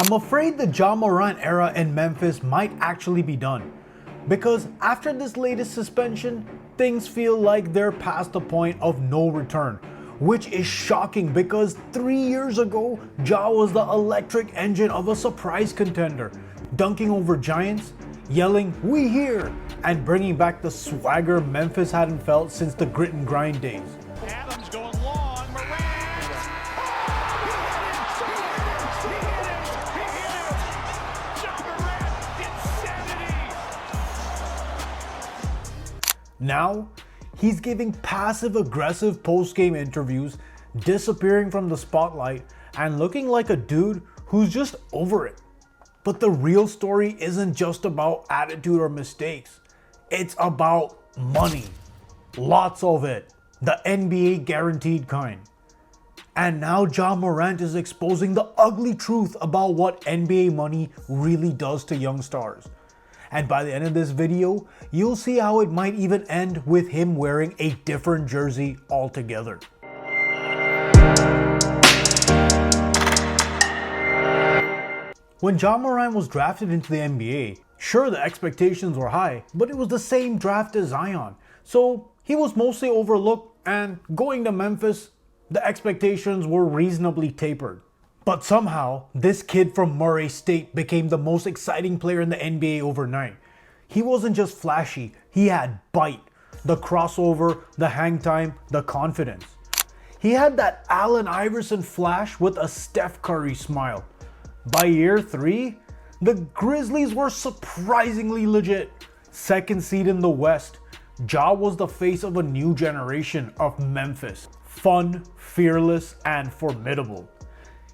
I'm afraid the Ja Morant era in Memphis might actually be done, because after this latest suspension, things feel like they're past the point of no return, which is shocking because 3 years ago, Ja was the electric engine of a surprise contender, dunking over giants, yelling "We here!" and bringing back the swagger Memphis hadn't felt since the grit and grind days. Adams going long, Morant! Now, he's giving passive-aggressive post-game interviews, disappearing from the spotlight, and looking like a dude who's just over it. But the real story isn't just about attitude or mistakes. It's about money. Lots of it. The NBA guaranteed kind. And now Ja Morant is exposing the ugly truth about what NBA money really does to young stars. And by the end of this video, you'll see how it might even end with him wearing a different jersey altogether. When Ja Morant was drafted into the NBA, sure, the expectations were high, but it was the same draft as Zion. So he was mostly overlooked, and going to Memphis, the expectations were reasonably tapered. But somehow, this kid from Murray State became the most exciting player in the NBA overnight. He wasn't just flashy, he had bite. The crossover, the hang time, the confidence. He had that Allen Iverson flash with a Steph Curry smile. By year 3, the Grizzlies were surprisingly legit. Second seed in the West, Ja was the face of a new generation of Memphis. Fun, fearless, and formidable.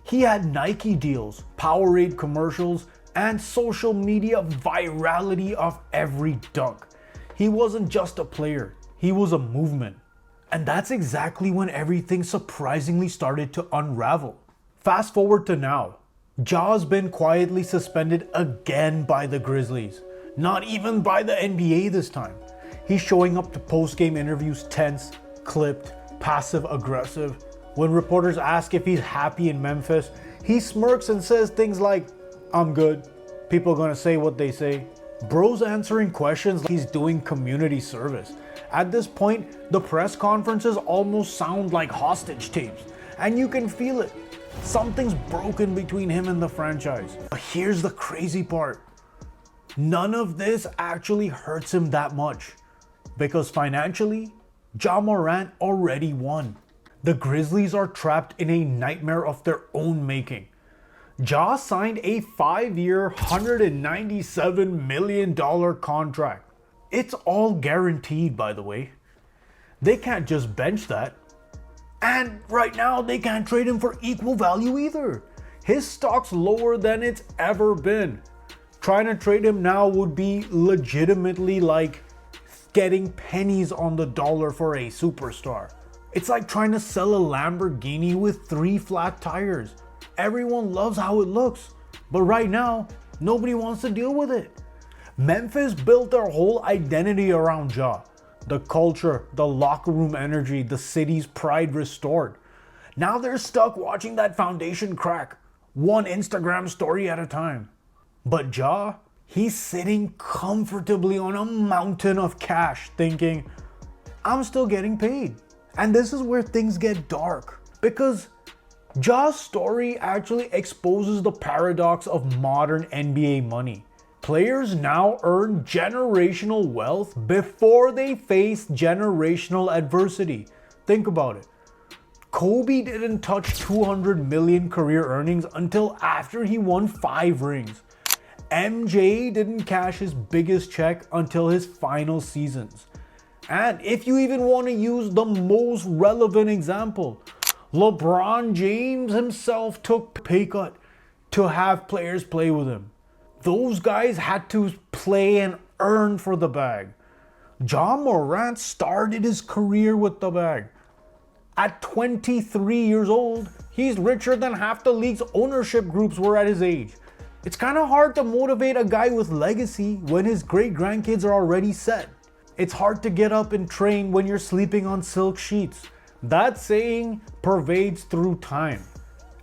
He had Nike deals, Powerade commercials, and social media virality of every dunk. He wasn't just a player, he was a movement. And that's exactly when everything surprisingly started to unravel. Fast forward to now. Ja's been quietly suspended again by the Grizzlies. Not even by the NBA this time. He's showing up to post-game interviews tense, clipped, passive-aggressive. When reporters ask if he's happy in Memphis, he smirks and says things like, "I'm good. People gonna say what they say." Bro's answering questions like he's doing community service. At this point, the press conferences almost sound like hostage tapes, and you can feel it. Something's broken between him and the franchise. But here's the crazy part. None of this actually hurts him that much. Because financially, Ja Morant already won. The Grizzlies are trapped in a nightmare of their own making. Ja signed a 5-year, $197 million contract. It's all guaranteed, by the way. They can't just bench that. And right now, they can't trade him for equal value either. His stock's lower than it's ever been. Trying to trade him now would be legitimately like getting pennies on the dollar for a superstar. It's like trying to sell a Lamborghini with 3 flat tires. Everyone loves how it looks, but right now, nobody wants to deal with it. Memphis built their whole identity around Ja. The culture, the locker room energy, the city's pride restored. Now they're stuck watching that foundation crack, one Instagram story at a time. But Ja, he's sitting comfortably on a mountain of cash thinking, I'm still getting paid. And this is where things get dark, because Ja's story actually exposes the paradox of modern NBA money. Players now earn generational wealth before they face generational adversity. Think about it. Kobe didn't touch 200 million career earnings until after he won 5 rings. MJ didn't cash his biggest check until his final seasons. And if you even want to use the most relevant example, LeBron James himself took a pay cut to have players play with him. Those guys had to play and earn for the bag. Ja Morant started his career with the bag. At 23 years old, he's richer than half the league's ownership groups were at his age. It's kind of hard to motivate a guy with legacy when his great-grandkids are already set. It's hard to get up and train when you're sleeping on silk sheets. That saying pervades through time.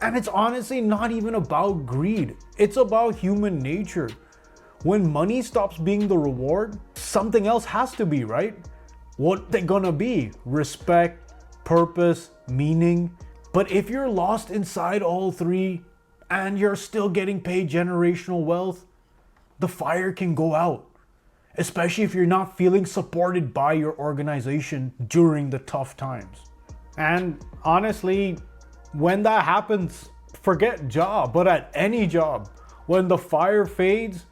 And it's honestly not even about greed. It's about human nature. When money stops being the reward, something else has to be, right? What they gonna be? Respect, purpose, meaning. But if you're lost inside all three and you're still getting paid generational wealth, the fire can go out. Especially if you're not feeling supported by your organization during the tough times. And honestly, when that happens, forget Ja, but at any job, when the fire fades,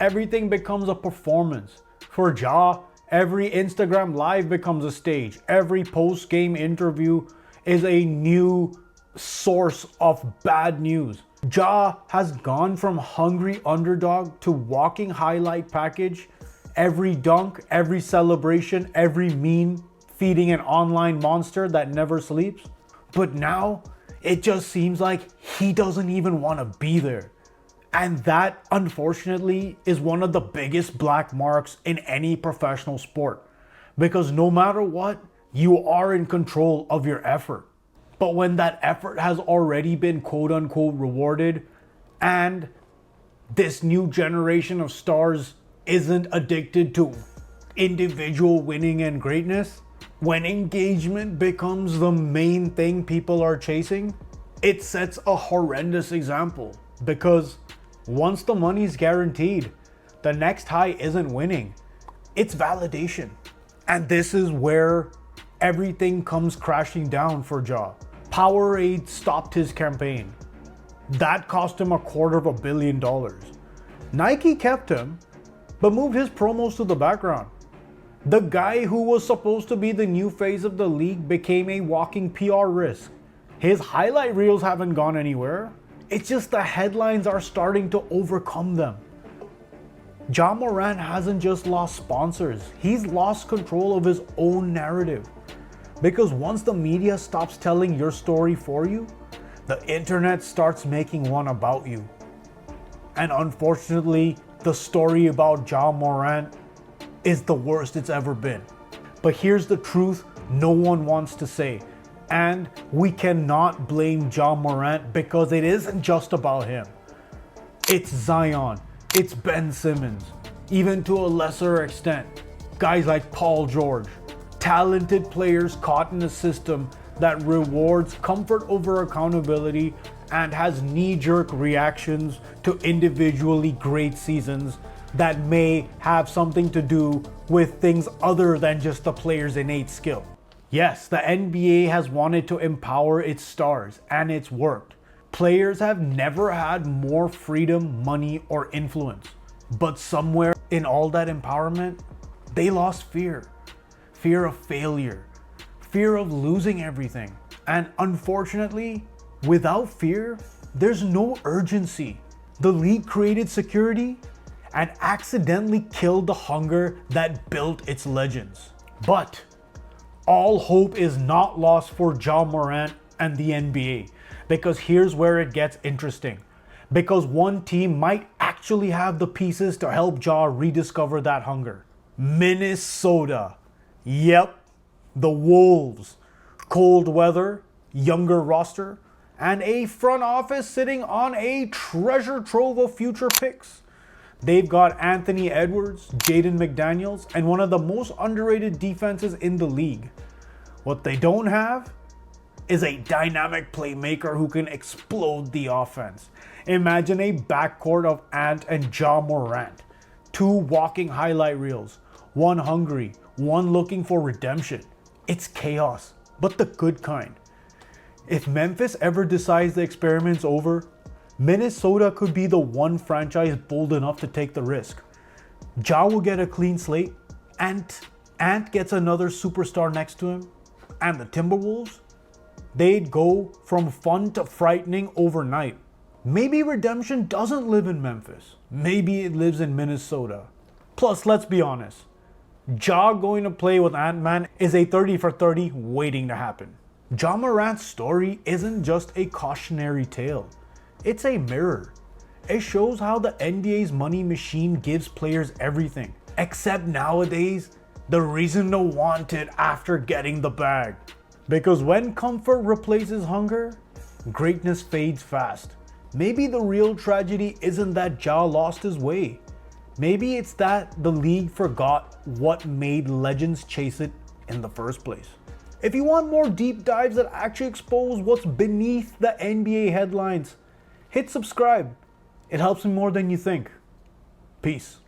everything becomes a performance. For Ja, every Instagram live becomes a stage. Every post-game interview is a new source of bad news. Ja has gone from hungry underdog to walking highlight package. Every dunk, every celebration, every meme feeding an online monster that never sleeps. But now, it just seems like he doesn't even want to be there. And that, unfortunately, is one of the biggest black marks in any professional sport. Because no matter what, you are in control of your effort. But when that effort has already been quote unquote rewarded, and this new generation of stars isn't addicted to individual winning and greatness, when engagement becomes the main thing people are chasing, it sets a horrendous example. Because once the money's guaranteed, the next high isn't winning, it's validation. And this is where everything comes crashing down for Ja. Powerade stopped his campaign. That cost him $250 million. Nike kept him, but moved his promos to the background. The guy who was supposed to be the new face of the league became a walking PR risk. His highlight reels haven't gone anywhere. It's just the headlines are starting to overcome them. Ja Morant hasn't just lost sponsors, he's lost control of his own narrative. Because once the media stops telling your story for you, the internet starts making one about you. And unfortunately, the story about Ja Morant is the worst it's ever been. But here's the truth no one wants to say. And we cannot blame Ja Morant because it isn't just about him. It's Zion, it's Ben Simmons, even to a lesser extent, guys like Paul George, talented players caught in a system that rewards comfort over accountability and has knee-jerk reactions to individually great seasons that may have something to do with things other than just the player's innate skill. Yes, the NBA has wanted to empower its stars, and it's worked. Players have never had more freedom, money, or influence. But somewhere in all that empowerment, they lost fear. Fear of failure. Fear of losing everything. And unfortunately, without fear, there's no urgency. The league created security and accidentally killed the hunger that built its legends. But all hope is not lost for Ja Morant and the NBA, because here's where it gets interesting. Because one team might actually have the pieces to help Ja rediscover that hunger. Minnesota. Yep, the Wolves. Cold weather, younger roster, and a front office sitting on a treasure trove of future picks. They've got Anthony Edwards, Jaden McDaniels, and one of the most underrated defenses in the league. What they don't have is a dynamic playmaker who can explode the offense. Imagine a backcourt of Ant and Ja Morant. Two walking highlight reels. One hungry, one looking for redemption. It's chaos, but the good kind. If Memphis ever decides the experiment's over, Minnesota could be the one franchise bold enough to take the risk. Ja will get a clean slate, Ant gets another superstar next to him, and the Timberwolves, they'd go from fun to frightening overnight. Maybe redemption doesn't live in Memphis. Maybe it lives in Minnesota. Plus, let's be honest, Ja going to play with Ant-Man is a 30 for 30 waiting to happen. Ja Morant's story isn't just a cautionary tale. It's a mirror. It shows how the NBA's money machine gives players everything. Except nowadays, the reason to want it after getting the bag. Because when comfort replaces hunger, greatness fades fast. Maybe the real tragedy isn't that Ja lost his way. Maybe it's that the league forgot what made legends chase it in the first place. If you want more deep dives that actually expose what's beneath the NBA headlines, hit subscribe. It helps me more than you think. Peace.